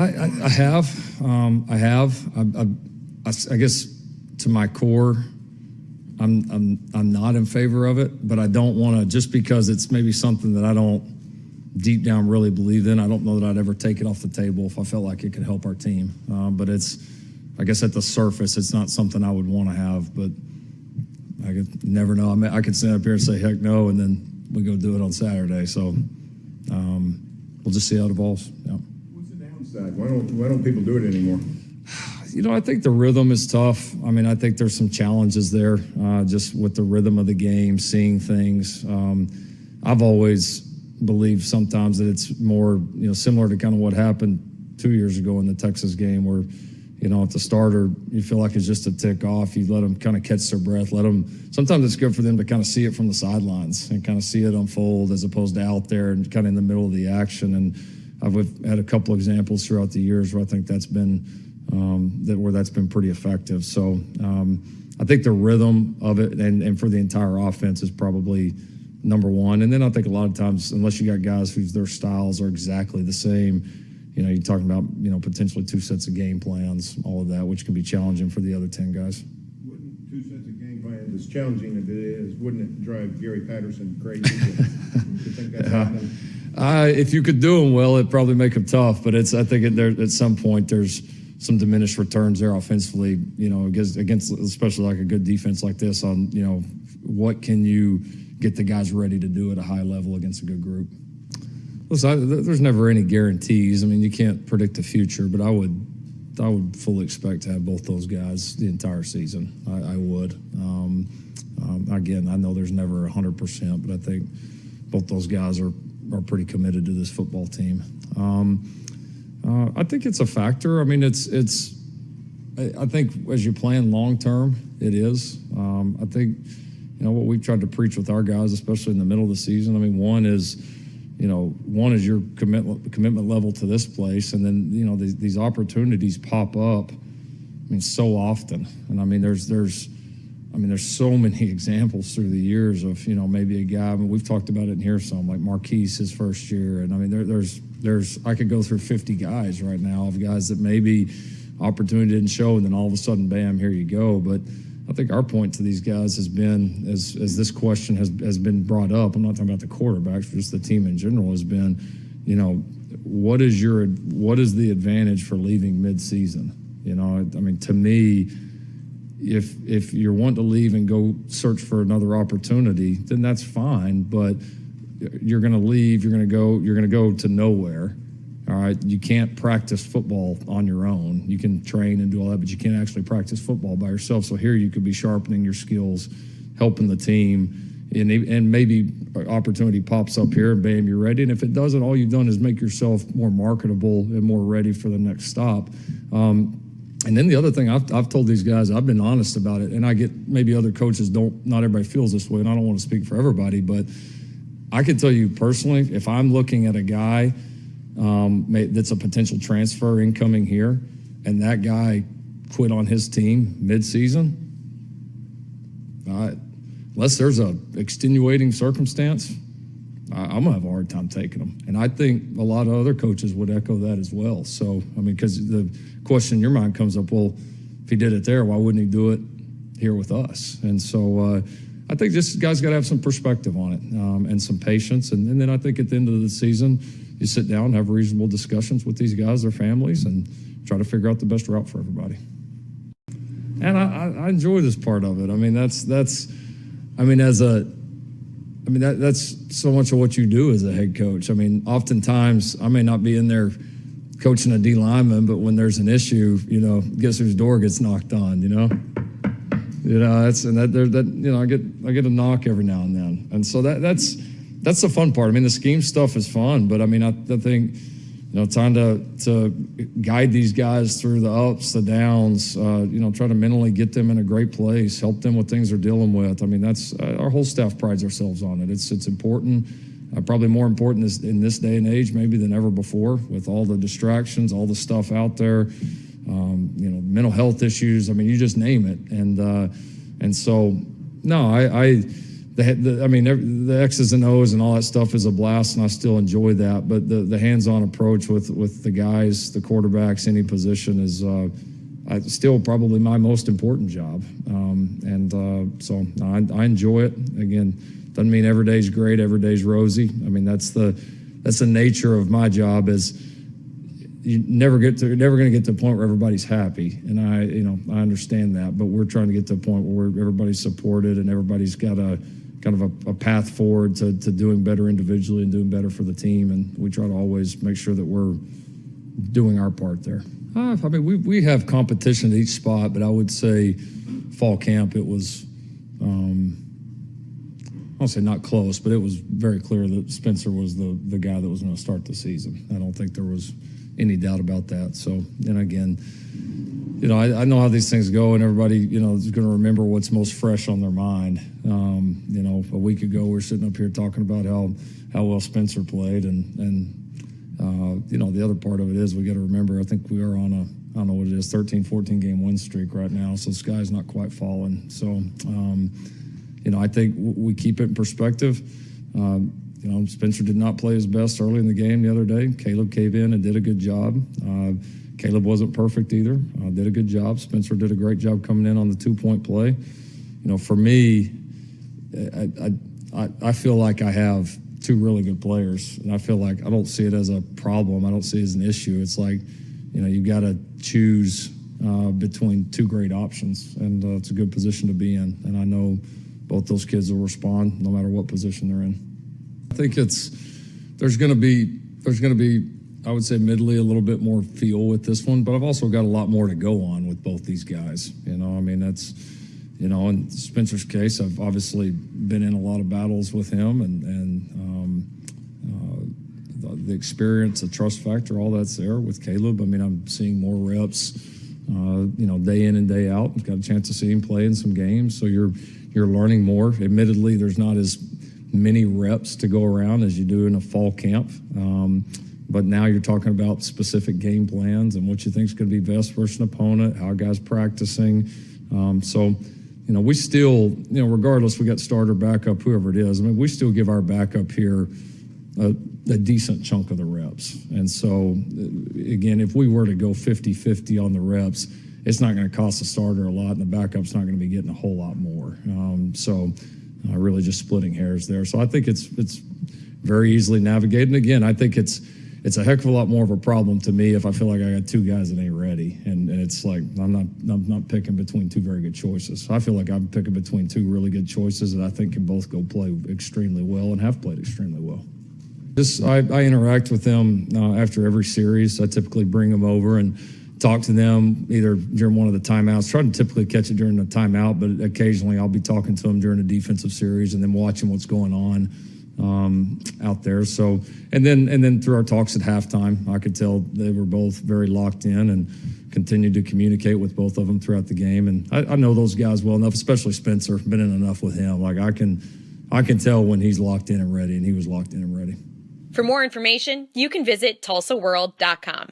I have. I guess to my core, I'm not in favor of it, but I don't want to, just because it's maybe something that I don't deep down really believe in. I don't know that I'd ever take it off the table if I felt like it could help our team. But I guess at the surface, it's not something I would want to have, but I could never know. I mean, I could stand up here and say, heck no, and then we go do it on Saturday. So we'll just see how it evolves. Yeah. What's the downside? Why don't people do it anymore? I think the rhythm is tough. I mean, I think there's some challenges there, just with the rhythm of the game, seeing things. I've always believed sometimes that it's more, similar to kind of what happened 2 years ago in the Texas game, where, at the starter, you feel like it's just a tick off. You let them kind of catch their breath. Sometimes it's good for them to kind of see it from the sidelines and kind of see it unfold, as opposed to out there and kind of in the middle of the action. And I've had a couple examples throughout the years where I think that's been pretty effective. So I think the rhythm of it and for the entire offense is probably number one. And then I think a lot of times, unless you got guys whose their styles are exactly the same, you're talking about, potentially 2 sets of game plans, all of that, which can be challenging for the other 10 guys. Wouldn't 2 sets of game plans, as challenging as it is, wouldn't it drive Gary Patterson crazy? You think that's happening? If you could do them well, it'd probably make them tough. But I think at some point there's some diminished returns there offensively, against especially like a good defense like this on, what can you get the guys ready to do at a high level against a good group? Listen, there's never any guarantees. I mean, you can't predict the future, but I would fully expect to have both those guys the entire season. I would. Again, I know there's never 100%, but I think both those guys are pretty committed to this football team. I think it's a factor. I mean, I think as you plan long term, it is. I think, what we've tried to preach with our guys, especially in the middle of the season. I mean, one is your commitment level to this place, and then these opportunities pop up. I mean, so often, and I mean, there's so many examples through the years of maybe a guy. I mean, we've talked about it in here some, like Marquise his first year, and I mean, there's I could go through 50 guys right now of guys that maybe opportunity didn't show, and then all of a sudden, bam, here you go. But I think our point to these guys has been, as this question has been brought up, I'm not talking about the quarterbacks, but just the team in general, has been, what is the advantage for leaving mid-season? I mean, to me, if you're wanting to leave and go search for another opportunity, then that's fine. But you're going to leave, you're going to go to nowhere. All right, you can't practice football on your own. You can train and do all that, but you can't actually practice football by yourself. So here you could be sharpening your skills, helping the team, and maybe an opportunity pops up here, and bam, you're ready. And if it doesn't, all you've done is make yourself more marketable and more ready for the next stop. And then the other thing I've told these guys, I've been honest about it, and I get maybe other coaches not everybody feels this way, and I don't want to speak for everybody, but I can tell you personally, if I'm looking at a guy that's a potential transfer incoming here, and that guy quit on his team mid-season, unless there's a extenuating circumstance, I'm gonna have a hard time taking him. And I think a lot of other coaches would echo that as well. So, I mean, because the question in your mind comes up, well, if he did it there, why wouldn't he do it here with us? And so I think this guy's got to have some perspective on it, and some patience. And then I think at the end of the season, you sit down and have reasonable discussions with these guys, their families, and try to figure out the best route for everybody. And I enjoy this part of it. I mean, that's so much of what you do as a head coach. I mean, oftentimes I may not be in there coaching a D lineman, but when there's an issue, guess whose door gets knocked on, I get a knock every now and then. And so that's the fun part. I mean, the scheme stuff is fun, but I mean, I think, trying to guide these guys through the ups, the downs, try to mentally get them in a great place, help them with things they're dealing with. I mean, that's our whole staff prides ourselves on it. It's important, probably more important in this day and age maybe than ever before, with all the distractions, all the stuff out there, mental health issues. I mean, you just name it. And so, no, the X's and O's and all that stuff is a blast, and I still enjoy that. But the hands-on approach with the guys, the quarterbacks, any position is still probably my most important job. So I enjoy it. Again, doesn't mean every day's great, every day's rosy. I mean, that's the nature of my job. Is you're never going to get to a point where everybody's happy, and I understand that. But we're trying to get to a point where everybody's supported and everybody's got a kind of a path forward to doing better individually and doing better for the team. And we try to always make sure that we're doing our part there. I mean, we have competition at each spot, but I would say fall camp, it was, I'll say not close, but it was very clear that Spencer was the guy that was going to start the season. I don't think there was any doubt about that. So, and again, I know how these things go, and everybody, is going to remember what's most fresh on their mind. A week ago, we were sitting up here talking about how well Spencer played, and the other part of it is we got to remember, I think we are on I don't know what it is, 13, 14 game win streak right now. So the sky's not quite falling. So, I think we keep it in perspective. Spencer did not play his best early in the game the other day. Caleb came in and did a good job. Caleb wasn't perfect either. Did a good job. Spencer did a great job coming in on the 2-point play. For me, I feel like I have two really good players, and I feel like I don't see it as a problem. I don't see it as an issue. It's like, you've got to choose between two great options, and it's a good position to be in. And I know both those kids will respond no matter what position they're in. I think there's going to be I would say midly a little bit more feel with this one, but I've also got a lot more to go on with both these guys. That's in Spencer's case, I've obviously been in a lot of battles with him, and the experience, the trust factor, all that's there with Caleb. I mean, I'm seeing more reps, day in and day out. I've got a chance to see him play in some games, so you're learning more. Admittedly, there's not as many reps to go around as you do in a fall camp. But now you're talking about specific game plans and what you think is going to be best versus an opponent, how guys practicing. We still, regardless, we got starter, backup, whoever it is. I mean, we still give our backup here a decent chunk of the reps. And so, again, if we were to go 50-50 on the reps, it's not going to cost the starter a lot, and the backup's not going to be getting a whole lot more. Really just splitting hairs there. So I think it's very easily navigated. And again, I think it's a heck of a lot more of a problem to me if I feel like I got two guys that ain't ready, and it's like I'm not picking between two very good choices. I feel like I'm picking between two really good choices that I think can both go play extremely well and have played extremely well. I interact with them after every series. I typically bring them over and talk to them either during one of the timeouts. Try to typically catch it during the timeout, but occasionally I'll be talking to them during a defensive series and then watching what's going on out there. So, and then through our talks at halftime, I could tell they were both very locked in and continued to communicate with both of them throughout the game. And I know those guys well enough, especially Spencer. Been in enough with him. Like I can tell when he's locked in and ready, and he was locked in and ready. For more information, you can visit TULSAworld.com.